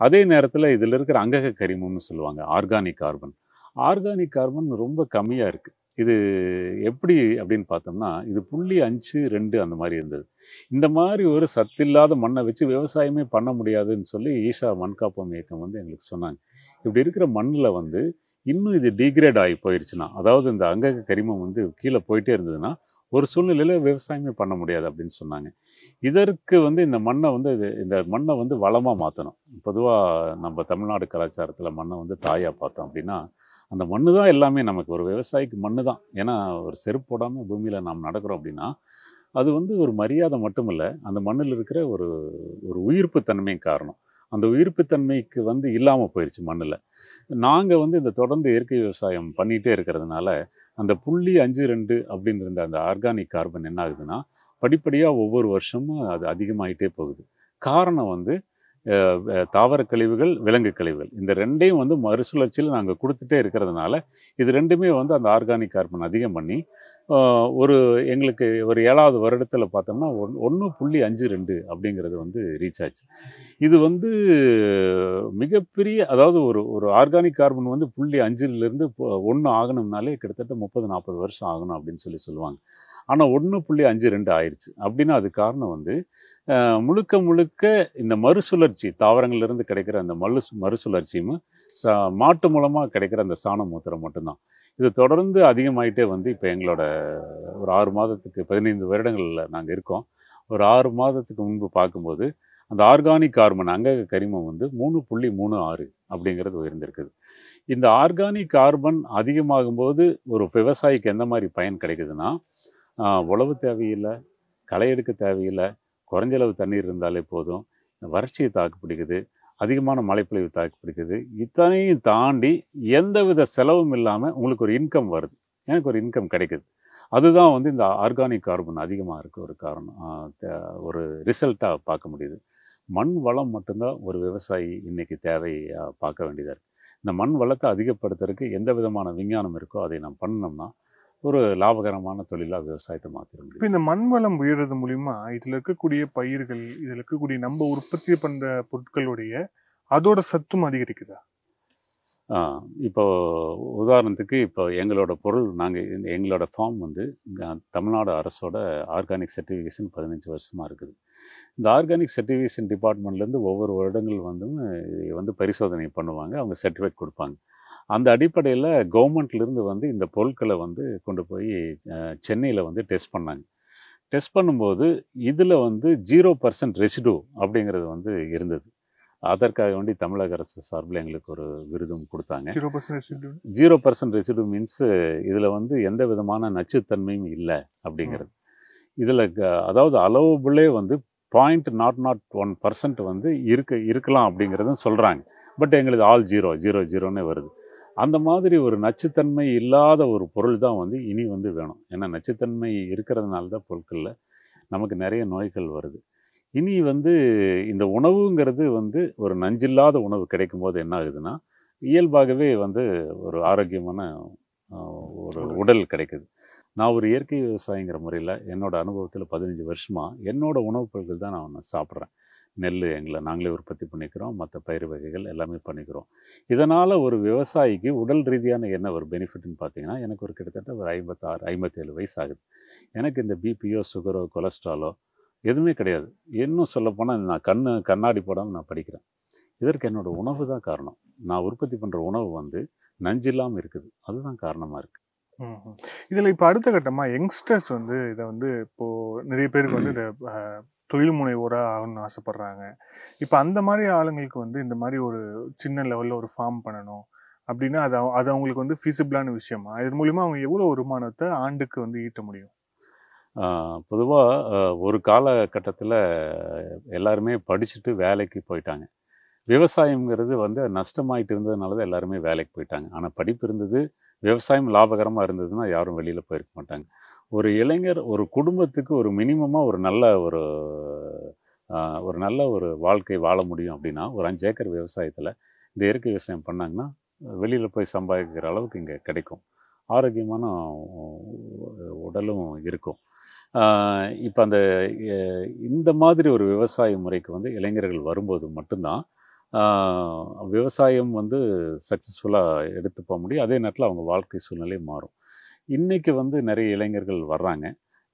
அதே நேரத்தில் இதில் இருக்கிற அங்கக கரிமம்னு சொல்லுவாங்க, ஆர்கானிக் கார்பன் ரொம்ப கம்மியாக இருக்குது. இது எப்படி அப்படின்னு பார்த்தோம்னா இது 0.52 அந்த மாதிரி இருந்தது. இந்த மாதிரி ஒரு சத்தில்லாத மண்ணை வச்சு விவசாயமே பண்ண முடியாதுன்னு சொல்லி ஈஷா மண் காப்போம் இயக்கம் வந்து எங்களுக்கு சொன்னாங்க. இப்படி இருக்கிற மண்ணில் வந்து இன்னும் இது டீக்ரேட் ஆகி போயிடுச்சுன்னா, அதாவது இந்த அங்கக கரிமம் வந்து கீழே போயிட்டே இருந்ததுன்னா ஒரு சூழ்நிலையில் விவசாயமே பண்ண முடியாது அப்படின்னு சொன்னாங்க. இதற்கு வந்து இந்த மண்ணை வந்து வளமாக மாற்றணும். பொதுவாக நம்ம தமிழ்நாடு கலாச்சாரத்தில் மண்ணை வந்து தாயாக பார்த்தோம் அப்படின்னா அந்த மண்ணு தான் எல்லாமே. நமக்கு ஒரு விவசாயிக்கு மண்ணு தான். ஏன்னா ஒரு செருப்பு போடாமல் பூமியில் நாம் நடக்கிறோம் அப்படின்னா அது வந்து ஒரு மரியாதை மட்டும் இல்லை, அந்த மண்ணில் இருக்கிற ஒரு ஒரு உயிர்ப்பு தன்மையும் காரணம். அந்த உயிர்ப்பு தன்மைக்கு வந்து இல்லாமல் போயிடுச்சு மண்ணில். நாங்கள் வந்து இந்த தொடர்ந்து இயற்கை விவசாயம் பண்ணிகிட்டே இருக்கிறதுனால அந்த 0.52 அப்படின்னு இருந்த அந்த ஆர்கானிக் கார்பன் என்ன ஆகுதுன்னா படிப்படியாக ஒவ்வொரு வருஷமும் அது அதிகமாகிட்டே போகுது. காரணம் வந்து தாவர கழிவுகள், விலங்கு கழிவுகள், இந்த ரெண்டையும் வந்து மறுசுழற்சியில் நாங்கள் கொடுத்துட்டே இருக்கிறதுனால இது ரெண்டுமே வந்து அந்த ஆர்கானிக் கார்பன் அதிகம் பண்ணி ஒரு எங்களுக்கு ஒரு 7வது வருடத்தில் பார்த்தோம்னா 1.52 அப்படிங்கிறது வந்து ரீச் ஆச்சு. இது வந்து மிகப்பெரிய, அதாவது ஒரு ஒரு ஆர்கானிக் கார்பன் வந்து 0.5லிருந்து 1 ஆகணும்னாலே கிட்டத்தட்ட 30-40 வருஷம் ஆகணும் அப்படின்னு சொல்லுவாங்க. ஆனால் 1.52 ஆயிடுச்சு. அப்படின்னா அது காரணம் வந்து முழுக்க முழுக்க இந்த மறுசுழற்சி, தாவரங்கள்லேருந்து கிடைக்கிற அந்த மறுசுழற்சியும் மாட்டு மூலமாக கிடைக்கிற அந்த சாண மூத்திரம் மட்டும்தான். இது தொடர்ந்து அதிகமாயிட்டே வந்து இப்போ எங்களோட ஒரு 6 மாதத்துக்கு 15 வருடங்களில் நாங்கள் இருக்கோம். ஒரு 6 மாதத்துக்கு முன்பு பார்க்கும்போது அந்த ஆர்கானிக் கார்பன் அங்கக கரிமம் வந்து 3.36 அப்படிங்கிறது உயர்ந்திருக்குது. இந்த ஆர்கானிக் கார்பன் அதிகமாகும்போது ஒரு விவசாயிக்கு எந்த மாதிரி பயன் கிடைக்குதுன்னா, உழவு தேவையில்லை, களை எடுக்க தேவையில்லை, குறைஞ்சளவு தண்ணீர் இருந்தாலே போதும், வறட்சியை தாக்கு பிடிக்குது, அதிகமான மழைப்பொழிவு தாக்கு பிடிக்குது. இத்தனையும் தாண்டி எந்தவித செலவும் இல்லாமல் உங்களுக்கு ஒரு இன்கம் வருது, எனக்கு ஒரு இன்கம் கிடைக்குது. அதுதான் வந்து இந்த ஆர்கானிக் கார்பன் அதிகமாக இருக்க ஒரு காரணம், ஒரு ரிசல்ட்டாக பார்க்க முடியுது. மண் வளம் மட்டும்தான் ஒரு விவசாயி இன்னைக்கு தேவையாக பார்க்க வேண்டியதாக இருக்குது. இந்த மண் வளத்தை அதிகப்படுத்துறதுக்கு எந்த விதமான விஞ்ஞானம் இருக்கோ அதை நாம் பண்ணோம்னா ஒரு லாபகரமான தொழிலாக விவசாயத்தை மாற்றிட முடியும்.
இப்போ இந்த மண் வளம் உயர்றது மூலிமா இதில் இருக்கக்கூடிய பயிர்கள், இதில் இருக்கக்கூடிய நம்ம உற்பத்தி பண்ணுற பொருட்களுடைய அதோட சத்தும் அதிகரிக்குதா?
இப்போ உதாரணத்துக்கு இப்போ எங்களோட பொருள், நாங்கள் எங்களோட ஃபார்ம் வந்து தமிழ்நாடு அரசோட ஆர்கானிக் சர்டிஃபிகேஷன் 15 வருஷமாக இருக்குது. இந்த ஆர்கானிக் சர்டிஃபிகேஷன் டிபார்ட்மெண்ட்லேருந்து ஒவ்வொரு வருடங்கள் வந்து பரிசோதனை பண்ணுவாங்க, அவங்க சர்டிஃபிகேட் கொடுப்பாங்க. அந்த அடிப்படையில் கவர்மெண்ட்லேருந்து வந்து இந்த பொருட்களை வந்து கொண்டு போய் சென்னையில் வந்து டெஸ்ட் பண்ணாங்க. டெஸ்ட் பண்ணும்போது இதில் வந்து 0% ரெசிடு அப்படிங்கிறது வந்து இருந்தது. அதற்காக வேண்டி தமிழக அரசு சார்பில் எங்களுக்கு ஒரு விருதும் கொடுத்தாங்க. 0% ரெசிடு மீன்ஸ் இதில் வந்து எந்த விதமான நச்சுத்தன்மையும் இல்லை அப்படிங்கிறது. இதில் அதாவது அலோவபிளே வந்து 0.001% வந்து இருக்கலாம் அப்படிங்கிறதும் சொல்கிறாங்க. பட் எங்களுக்கு ஆல் 0 வருது. அந்த மாதிரி ஒரு நச்சுத்தன்மை இல்லாத ஒரு பொருள் தான் வந்து இனி வந்து வேணும். ஏன்னா நச்சுத்தன்மை இருக்கிறதுனால தான் பொருட்களில் நமக்கு நிறைய நோய்கள் வருது. இனி வந்து இந்த உணவுங்கிறது வந்து ஒரு நஞ்சில்லாத உணவு கிடைக்கும் போது என்ன ஆகுதுன்னா, இயல்பாகவே வந்து ஒரு ஆரோக்கியமான ஒரு உடல் கிடைக்குது. நான் ஒரு இயற்கை விவசாயிங்கிற முறையில் என்னோட அனுபவத்தில் 15 வருஷமாக என்னோட உணவுப் பொருட்கள் தான் நான் சாப்பிட்றேன். நெல் நாங்களே உற்பத்தி பண்ணிக்கிறோம், மற்ற பயிர் வகைகள் எல்லாமே பண்ணிக்கிறோம். இதனால் ஒரு விவசாயிக்கு உடல் ரீதியான என்ன ஒரு பெனிஃபிட்னு பார்த்தீங்கன்னா, எனக்கு ஒரு கிட்டத்தட்ட ஒரு 56-57 வயசு ஆகுது. எனக்கு இந்த பிபியோ, சுகரோ, கொலஸ்ட்ராலோ எதுவுமே கிடையாது. இன்னும் சொல்லப்போனால் நான் கண்ணாடி போடாமல் நான் படிக்கிறேன். இதற்கு என்னோட உணவு தான் காரணம். நான் உற்பத்தி பண்ணுற உணவு வந்து நஞ்சு இல்லாமல் இருக்குது, அதுதான் காரணமாக இருக்குது.
இதில் இப்போ அடுத்த கட்டமாக யங்ஸ்டர்ஸ் வந்து இதை வந்து இப்போது நிறைய பேருக்கு வந்து இதை தொழில் முனைவோராக ஆகணும்னு ஆசைப்பட்றாங்க. இப்போ அந்த மாதிரி ஆளுங்களுக்கு வந்து இந்த மாதிரி ஒரு சின்ன லெவலில் ஒரு ஃபார்ம் பண்ணணும் அப்படின்னா அது அவங்களுக்கு வந்து ஃபீஸிபிளான விஷயமா? இது மூலிமா அவங்க எவ்வளோ வருமானத்தை ஆண்டுக்கு வந்து ஈட்ட முடியும்?
பொதுவாக ஒரு காலகட்டத்தில் எல்லாருமே படிச்சுட்டு வேலைக்கு போயிட்டாங்க. விவசாயம்ங்கிறது வந்து நஷ்டமாயிட்டு இருந்ததுனால தான் எல்லாருமே வேலைக்கு போயிட்டாங்க. ஆனால் படிப்பு இருந்தது, விவசாயம் லாபகரமாக இருந்ததுன்னா யாரும் வெளியில் போயிருக்க மாட்டாங்க. ஒரு இளைஞர் ஒரு குடும்பத்துக்கு ஒரு மினிமமாக ஒரு நல்ல ஒரு வாழ்க்கை வாழ முடியும் அப்படின்னா ஒரு 5 ஏக்கர் விவசாயத்தில் இந்த இயற்கை விவசாயம் பண்ணாங்கன்னா வெளியில் போய் சம்பாதிக்கிற அளவுக்கு இங்கே கிடைக்கும். ஆரோக்கியமான உடலும் இருக்கும். இப்போ இந்த மாதிரி ஒரு விவசாய முறைக்கு வந்து இளைஞர்கள் வரும்போது மட்டும்தான் விவசாயம் வந்து சக்ஸஸ்ஃபுல்லாக எடுத்து போக முடியும். அதே நேரத்தில் அவங்க வாழ்க்கை சூழ்நிலை மாறும். இன்றைக்கி வந்து நிறைய இளைஞர்கள் வர்றாங்க,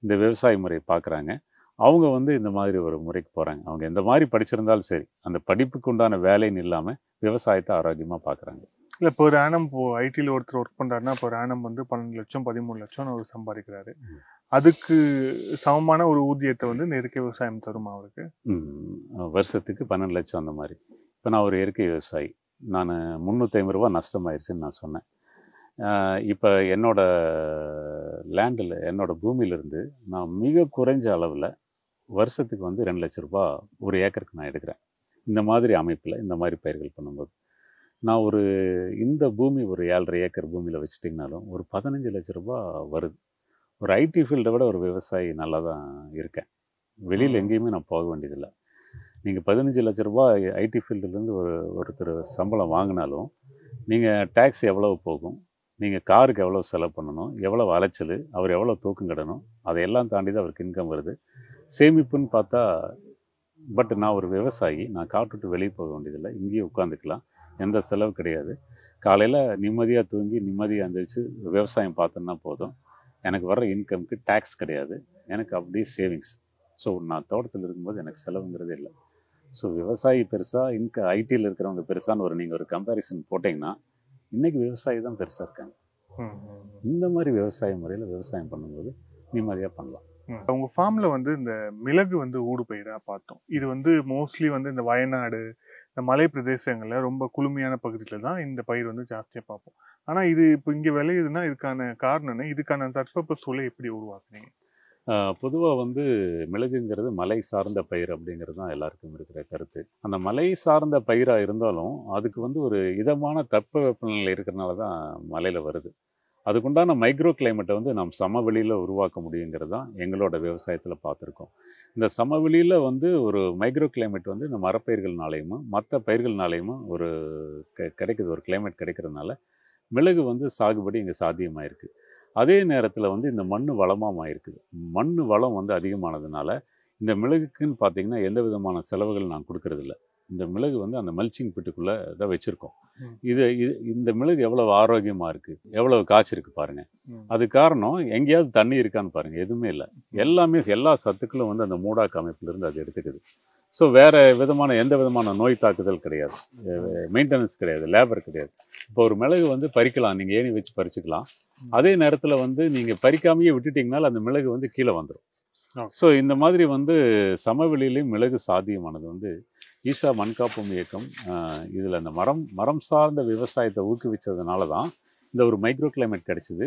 இந்த விவசாய முறையை பார்க்குறாங்க. அவங்க வந்து இந்த மாதிரி ஒரு முறைக்கு போகிறாங்க. அவங்க எந்த மாதிரி படிச்சிருந்தாலும் சரி, அந்த படிப்புக்கு உண்டான வேலைன்னு இல்லாமல் விவசாயத்தை ஆரோக்கியமாக பார்க்குறாங்க.
இல்லை இப்போ ஒரு ஆனம் ஐடியில் ஒருத்தர் ஒர்க் பண்ணுறாருன்னா இப்போ ஒரு ஆனம் வந்து 12 லட்சம் 13 லட்சம் அவர் சம்பாதிக்கிறாரு. அதுக்கு சமமான ஒரு ஊதியத்தை வந்து இந்த இயற்கை விவசாயம் தருமா அவருக்கு?
வருஷத்துக்கு 12 லட்சம் அந்த மாதிரி. இப்போ நான் ஒரு இயற்கை விவசாயி, நான் 350 ரூபா நஷ்டமாயிருச்சுன்னு நான் சொன்னேன். இப்போ என்னோட லேண்டில் என்னோட பூமியிலிருந்து நான் மிக குறைஞ்ச அளவில் வருஷத்துக்கு வந்து 2 லட்ச ரூபா ஒரு ஏக்கருக்கு நான் எடுக்கிறேன். இந்த மாதிரி அமைப்பில் இந்த மாதிரி பயிர்கள் பண்ணும்போது நான் இந்த பூமி ஒரு 7.5 ஏக்கர் பூமியில் வச்சுட்டிங்கனாலும் ஒரு 15 லட்ச ரூபா வருது. ஒரு ஐடி ஃபீல்டை விட ஒரு விவசாயி நல்லா தான் இருக்கேன். வெளியில் எங்கேயுமே நான் போக வேண்டியதில்லை. நீங்கள் 15 லட்ச ரூபா ஐடி ஃபீல்டுலேருந்து ஒருத்தர் சம்பளம் வாங்கினாலும் நீங்கள் டேக்ஸ் எவ்வளவு போகும், நீங்கள் காருக்கு எவ்வளோ செலவு பண்ணணும், எவ்வளோ அலைச்சல், அவர் எவ்வளோ தூக்கம் கிடணும், அதையெல்லாம் தாண்டி தான் அவருக்கு இன்கம் வருது. சேமிப்புன்னு பார்த்தா பட் நான் ஒரு விவசாயி, நான் காட்டுட்டு வெளியே போக வேண்டியதில்லை, இங்கேயே உட்காந்துக்கலாம், எந்த செலவு கிடையாது. காலையில் நிம்மதியாக தூங்கி நிம்மதியாக எழுந்திரிச்சு விவசாயம் பார்த்தோன்னா போதும். எனக்கு வர்ற இன்கம்க்கு டேக்ஸ் கிடையாது, எனக்கு அப்படியே சேவிங்ஸ். ஸோ நான் தோட்டத்தில் இருக்கும்போது எனக்கு செலவுங்கிறதே இல்லை. ஸோ விவசாயி பெருசாக ஐடியில் இருக்கிறவங்க பெருசான்னு நீங்கள் ஒரு கம்பேரிசன் போட்டிங்கன்னா இன்றைக்கி விவசாயி தான் பெருசாக இருக்காங்க. இந்த மாதிரி விவசாய முறையில் விவசாயம் பண்ணும்போது நிம்மதியாக பண்ணலாம்.
உங்க ஃபார்ம்ல வந்து இந்த மிளகு வந்து ஊடு பயிரா பார்த்தோம். இது வந்து மோஸ்ட்லி வந்து இந்த வயநாடு, இந்த மலை பிரதேசங்கள்ல ரொம்ப குளுமையான பகுதியில தான் இந்த பயிர் வந்து ஜாஸ்தியா பார்ப்போம். ஆனா இது இப்போ இங்க விளையுதுன்னா இதுக்கான காரணம் என்ன? இதுக்கான தட்பவெப்ப சூழலை எப்படி உருவாக்குனீங்க?
பொதுவாக வந்து மிளகுங்கிறது மலை சார்ந்த பயிர் அப்படிங்கிறது தான் எல்லாருக்கும் இருக்கிற கருத்து. அந்த மலை சார்ந்த பயிராக இருந்தாலும் அதுக்கு வந்து ஒரு இதமான தட்பவெப்பநிலை இருக்கிறனால தான் மலையில் வருது. அதுக்குண்டான மைக்ரோ கிளைமேட்டை வந்து நாம் சமவெளியில் உருவாக்க முடியுங்கிறது தான் எங்களோட விவசாயத்தில் பார்த்துருக்கோம். இந்த சமவெளியில் வந்து ஒரு மைக்ரோ கிளைமேட் வந்து இந்த மரப்பயிர்கள்னாலேயும் மற்ற பயிர்கள்னாலேயும் ஒரு கிடைக்குது, ஒரு கிளைமேட் கிடைக்கிறதுனால மிளகு வந்து சாகுபடி இங்கே சாத்தியமாயிருக்கு. அதே நேரத்தில் வந்து இந்த மண் வளமாக இருக்குது. மண் வளம் வந்து அதிகமானதுனால இந்த மிளகுக்குன்னு பார்த்தீங்கன்னா எந்த விதமான செலவுகள் நான் கொடுக்கறதில்ல. இந்த மிளகு வந்து அந்த மல்ச்சிங் பிட்டுக்குள்ளே தான் வச்சுருக்கோம். இந்த மிளகு எவ்வளோ ஆரோக்கியமாக இருக்குது, எவ்வளோ காய்ச்சிருக்கு பாருங்கள். அது காரணம் எங்கேயாவது தண்ணி இருக்கான்னு பாருங்கள், எதுவுமே இல்லை. எல்லா சத்துக்களும் வந்து அந்த மூடாக்கு அமைப்பிலிருந்து அது எடுத்துக்குது. ஸோ வேறு எந்த விதமான நோய் தாக்குதல் கிடையாது, மெயின்டெனன்ஸ் கிடையாது, லேபர் கிடையாது. இப்போ ஒரு மிளகு வந்து பறிக்கலாம், நீங்கள் ஏணி வச்சு பறிச்சுக்கலாம். அதே நேரத்தில் வந்து நீங்கள் பறிக்காமையே விட்டுட்டிங்கனால அந்த மிளகு வந்து கீழே வந்துடும். ஸோ இந்த மாதிரி வந்து சமவெளியிலையும் மிளகு சாத்தியமானது வந்து ஈஷா மண்காப்பும் இயக்கம் இதில் அந்த மரம் சார்ந்த விவசாயத்தை ஊக்குவிச்சதுனால தான் இந்த ஒரு மைக்ரோ கிளைமேட் கிடைச்சிது.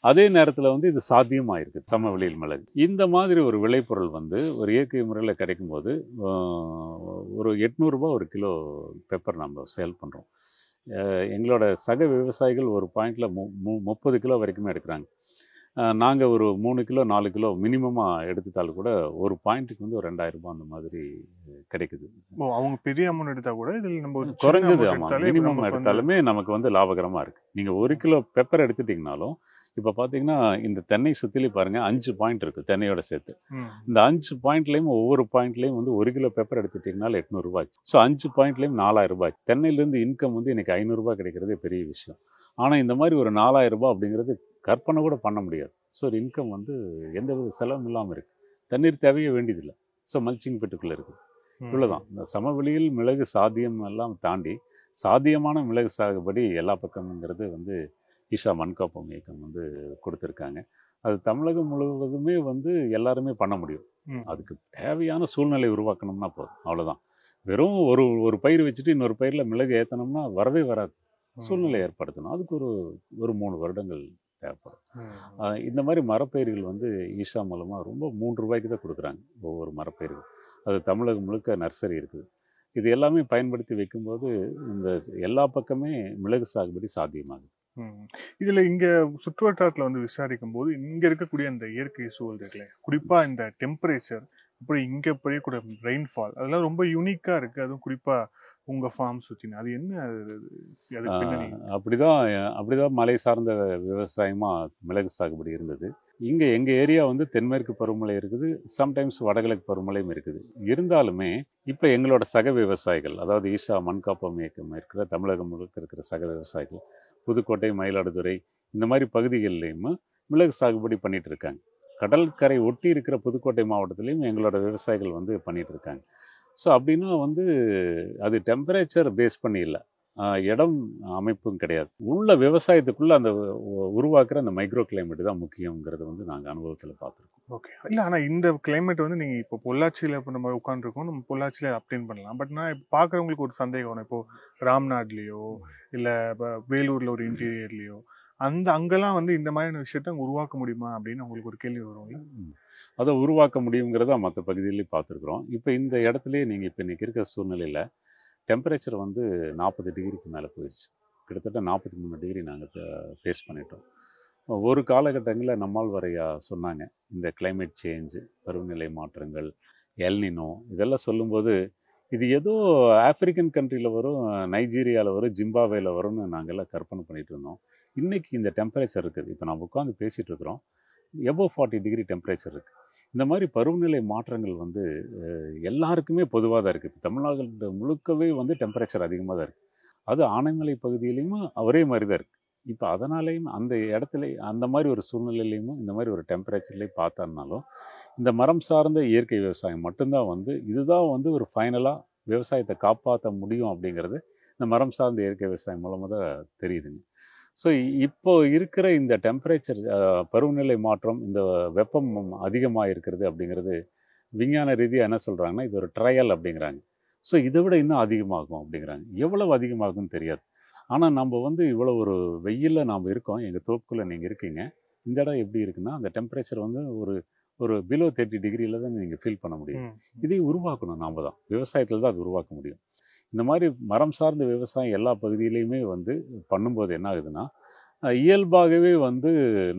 அதே நேரத்தில் வந்து இது சாத்தியமாக இருக்குது சமவெளியில் மிளகு. இந்த மாதிரி ஒரு விளைபொருள் வந்து ஒரு இயற்கை முறையில் கிடைக்கும்போது ஒரு 800 ரூபா ஒரு கிலோ பெப்பர் நம்ம சேல் பண்ணுறோம். எங்களோட சக விவசாயிகள் ஒரு பாயிண்டில் 30 கிலோ வரைக்குமே எடுக்கிறாங்க. நாங்கள் ஒரு 3 கிலோ 4 கிலோ மினிமமாக எடுத்துட்டாலும் கூட ஒரு பாயிண்ட்டுக்கு வந்து ஒரு 2000 ரூபாய் அந்த மாதிரி கிடைக்குது.
அவங்க பெரிய அமௌண்ட் எடுத்தால் கூட இதில் நம்ம
குறைஞ்சது மினிமம் எடுத்தாலுமே நமக்கு வந்து லாபகரமாக இருக்குது. நீங்கள் 1 கிலோ பெப்பர் எடுத்துட்டிங்கனாலும் இப்போ பார்த்தீங்கன்னா இந்த தென்னை சுற்றிலே பாருங்கள் 5 பாயிண்ட் இருக்குது தென்னையோட சேர்த்து. இந்த 5 பாயிண்ட்லேயும் ஒவ்வொரு பாயிண்ட்லேயும் வந்து 1 கிலோ பெப்பர் எடுத்துட்டிங்கனால 800 ரூபாய். ஸோ 5 பாயிண்ட்லேயும் 4000 ரூபாய். தென்னையிலேருந்து இன்கம் வந்து இன்றைக்கி 500 ரூபாய் கிடைக்கிறதே பெரிய விஷயம். ஆனால் இந்த மாதிரி ஒரு 4000 ரூபாய் அப்படிங்கிறது கற்பனை கூட பண்ண முடியாது. ஸோ ஒரு இன்கம் வந்து எந்த வித செலவும் இல்லாமல் இருக்குது. தண்ணீர் தேவையே வேண்டியதில்லை. ஸோ மல்ச்சிங் பெட்டுக்குள்ளே இருக்குது. இவ்வளோதான். இந்த சமவெளியில் மிளகு சாத்தியம் எல்லாம் தாண்டி சாத்தியமான மிளகு சாகுபடி எல்லா பக்கம்ங்கிறது வந்து ஈஷா மண்காப்பம் இயக்கம் வந்து கொடுத்துருக்காங்க. அது தமிழகம் முழுவதுமே வந்து எல்லாருமே பண்ண முடியும். அதுக்கு தேவையான சூழ்நிலை உருவாக்கணும்னா போதும், அவ்வளோதான். வெறும் ஒரு பயிர் வச்சுட்டு இன்னொரு பயிரில் மிளகு ஏற்றணும்னா வரவே வராது. சூழ்நிலை ஏற்படுத்தணும். அதுக்கு ஒரு 3 வருடங்கள் தேவைப்படும். இந்த மாதிரி மரப்பயிர்கள் வந்து ஈஷா மூலமாக ரொம்ப 3 ரூபாய்க்கு தான் கொடுக்குறாங்க ஒவ்வொரு மரப்பயிர்கள். அது தமிழகம் முழுக்க நர்சரி இருக்குது. இது எல்லாமே பயன்படுத்தி வைக்கும்போது இந்த எல்லா பக்கமே மிளகு சாகுபடி சாத்தியமாகுது.
இதுல இங்க சுற்றுவட்டாரத்துல வந்து விசாரிக்கும் போது இங்க இருக்கக்கூடிய அந்த இயற்கை சூழல் இருக்குல்ல, குறிப்பா இந்த டெம்பரேச்சர், அப்புறம் இங்க பெய்யக்கூடிய ரெயின்ஃபால், அதெல்லாம் ரொம்ப யூனிக்கா இருக்கு. அதுவும் குறிப்பா உங்க ஃபார்ம் சுத்தின அது என்ன?
அப்படிதான் மலை சார்ந்த விவசாயமா மிளகு சாகுபடி இருந்தது. இங்க எங்க ஏரியா வந்து தென்மேற்கு பருவமழை இருக்குது, சம்டைம்ஸ் வடகிழக்கு பருவமழையும் இருக்குது. இருந்தாலுமே இப்ப எங்களோட சக விவசாயிகள், அதாவது ஈஷா மண்காப்பம் இயக்கம் இருக்கிற தமிழகம் முழுக்க இருக்கிற சக விவசாயிகள் புதுக்கோட்டை, மயிலாடுதுறை இந்த மாதிரி பகுதிகளிலையும் மிளகு சாகுபடி பண்ணிட்டு இருக்காங்க. கடற்கரை ஒட்டி இருக்கிற புதுக்கோட்டை மாவட்டத்திலையும் எங்களோட விவசாயிகள் வந்து பண்ணிட்டு இருக்காங்க. ஸோ அப்படின்னா வந்து அது டெம்பரேச்சர் பேஸ் பண்ணி இல்லை, இடம் அமைப்பும் கிடையாது. உள்ள விவசாயத்துக்குள்ள அந்த உருவாக்குற அந்த மைக்ரோ கிளைமேட் தான் முக்கியங்கிறது வந்து நாங்கள் அனுபவத்தில் பார்த்துருக்கோம்.
ஓகே. இல்லை, ஆனால் இந்த கிளைமேட் வந்து நீங்கள் இப்போ பொள்ளாச்சியில் இப்போ நம்ம உட்காந்துருக்கோம், நம்ம பொள்ளாச்சியில் அப்டேன் பண்ணலாம். பட் நான் இப்போ பார்க்குறவங்களுக்கு ஒரு சந்தேகம் வரும். இப்போது ராம்நாட்லேயோ இல்லை இப்போ வேலூரில் ஒரு இன்டீரியர்லேயோ அங்கெல்லாம் வந்து இந்த மாதிரியான விஷயத்த உருவாக்க முடியுமா அப்படின்னு உங்களுக்கு ஒரு கேள்வி வரும்ல.
அதை உருவாக்க முடியுங்கிறத மற்ற பகுதியிலேயே பார்த்துருக்குறோம். இப்போ இந்த இடத்துலையே நீங்கள் இப்போ இன்றைக்கி இருக்கிற சூழ்நிலையில் டெம்பரேச்சர் வந்து 40 டிகிரிக்கு மேலே போயிடுச்சு. கிட்டத்தட்ட 43 டிகிரி நாங்கள் ஃபேஸ் பண்ணிட்டோம். ஒரு காலகட்டங்களில் நம்மாழ்வாரையா சொன்னாங்க, இந்த கிளைமேட் சேஞ்சு, பருவநிலை மாற்றங்கள், எல்னினோ இதெல்லாம் சொல்லும்போது இது ஏதோ ஆப்பிரிக்கன் கண்ட்ரியில் வரும், நைஜீரியாவில் வரும், ஜிம்பாவேல வரும்னு நாங்கள்லாம் கற்பனை பண்ணிட்டு இருந்தோம். இன்றைக்கி இந்த டெம்பரேச்சர் இருக்குது. இப்போ நம்ம உட்காந்து பேசிகிட்டு இருக்கிறோம், எபோவ் 40 டிகிரி டெம்பரேச்சர் இருக்குது. இந்த மாதிரி பருவநிலை மாற்றங்கள் வந்து எல்லாருக்குமே பொதுவாக தான் இருக்குது. இப்போ தமிழ்நாடு முழுக்கவே வந்து டெம்பரேச்சர் அதிகமாக தான் இருக்குது. அது ஆனைமலை பகுதியிலையும் ஒரே மாதிரி தான் இருக்குது. இப்போ அதனாலேயும் அந்த இடத்துல அந்த மாதிரி ஒரு சூழ்நிலையிலையும் இந்த மாதிரி ஒரு டெம்பரேச்சர்லேயும் பார்த்தாருனாலும் இந்த மரம் சார்ந்த இயற்கை விவசாயம் மட்டும்தான் வந்து இதுதான் வந்து ஒரு ஃபைனலாக விவசாயத்தை காப்பாற்ற முடியும் அப்படிங்கிறது இந்த மரம் சார்ந்த இயற்கை விவசாயம் மூலமாக தான் தெரியுதுங்க. ஸோ இப்போ இருக்கிற இந்த டெம்பரேச்சர் பருவநிலை மாற்றம், இந்த வெப்பம் அதிகமாக இருக்கிறது அப்படிங்கிறது விஞ்ஞான ரீதியாக என்ன சொல்கிறாங்கன்னா, இது ஒரு ட்ரையல் அப்படிங்கிறாங்க. ஸோ இதை விட இன்னும் அதிகமாகும் அப்படிங்கிறாங்க. எவ்வளவு அதிகமாகும்னு தெரியாது. ஆனால் நம்ம வந்து இவ்வளோ ஒரு வெயிலில் நாம் இருக்கோம், எங்கள் தோப்புக்குள்ளே நீங்கள் இருக்கீங்க. இந்த இடம் எப்படி இருக்குன்னா, அந்த டெம்பரேச்சர் வந்து ஒரு பிலோ 30 டிகிரியில் தான் நீங்கள் ஃபீல் பண்ண முடியும். இதை உருவாக்கணும் நாம் தான், விவசாயத்தில் தான் அது உருவாக்க முடியும். இந்த மாதிரி மரம் சார்ந்த விவசாயம் எல்லா பகுதியிலையுமே வந்து பண்ணும்போது என்ன ஆகுதுன்னா, இயல்பாகவே வந்து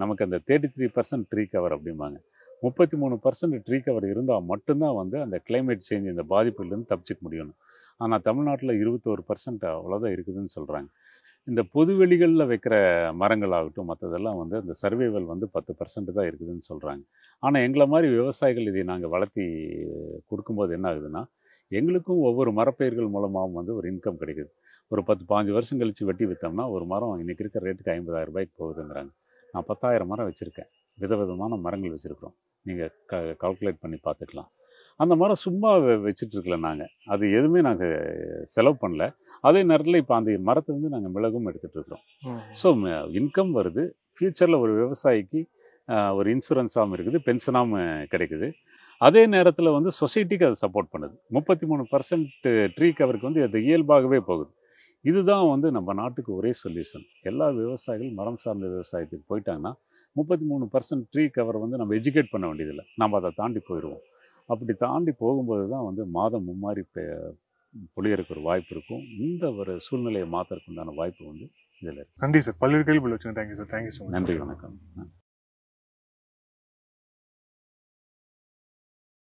நமக்கு அந்த 33% ட்ரீ கவர் அப்படிம்பாங்க. 33% ட்ரீ கவர் இருந்தால் மட்டும்தான் வந்து அந்த கிளைமேட் சேஞ்ச் இந்த பாதிப்புலேருந்து தப்பிச்சிக்க முடியணும். ஆனால் தமிழ்நாட்டில் 21% அவ்வளோதான் இருக்குதுன்னு சொல்கிறாங்க. இந்த பொதுவெளிகளில் வைக்கிற மரங்களாகட்டும் மற்றதெல்லாம் வந்து அந்த சர்வைவல் வந்து 10% தான் இருக்குதுன்னு சொல்கிறாங்க. ஆனால் எங்களை மாதிரி விவசாயிகள் இதை நாங்கள் வளர்த்தி கொடுக்கும்போது என்ன ஆகுதுன்னா, எங்களுக்கும் ஒவ்வொரு மரப்பயிர்கள் மூலமாகவும் வந்து ஒரு இன்கம் கிடைக்குது. ஒரு 10-15 வருஷம் கழித்து வெட்டி விற்றோம்னா ஒரு மரம் இன்றைக்கி இருக்கிற ரேட்டுக்கு 50,000 ரூபாய்க்கு போகுதுங்கிறாங்க. நான் 10,000 மரம் வச்சுருக்கேன், விதவிதமான மரங்கள் வச்சுருக்குறோம். நீங்கள் கால்குலேட் பண்ணி பார்த்துக்கலாம். அந்த மரம் சும்மா வச்சுட்ருக்கல நாங்கள், அது எதுவுமே நாங்கள் செலவு பண்ணல. அதே நேரத்தில் இப்போ அந்த மரத்துலேருந்து நாங்கள் மிளகும் எடுத்துகிட்ருக்குறோம். ஸோ இன்கம் வருது. ஃப்யூச்சரில் ஒரு விவசாயிக்கு ஒரு இன்சூரன்ஸாகவும் இருக்குது, பென்ஷனாகவும் கிடைக்குது. அதே நேரத்தில் வந்து சொசைட்டிக்கு அது சப்போர்ட் பண்ணுது. 33% ட்ரீ கவருக்கு வந்து அது இயல்பாகவே போகுது. இதுதான் வந்து நம்ம நாட்டுக்கு ஒரே சொல்யூஷன். எல்லா விவசாயிகள் மரம் சார்ந்த விவசாயத்துக்கு போயிட்டாங்கன்னா 33% ட்ரீ கவர் வந்து நம்ம எஜுகேட் பண்ண வேண்டியதில்லை, நம்ம அதை தாண்டி போயிடுவோம். அப்படி தாண்டி போகும்போது தான் வந்து மாதம் மும்மாரி பொழியறதுக்கு ஒரு வாய்ப்பு இருக்கும். இந்த ஒரு சூழ்நிலையை மாற்றுறதுக்கு உண்டான வாய்ப்பு வந்து இதில் இருக்குது.
நன்றி சார். பல்வேறு கேள்விகள் வச்சுங்க. Thank you sir. Thank you so much.
நன்றி, வணக்கம்.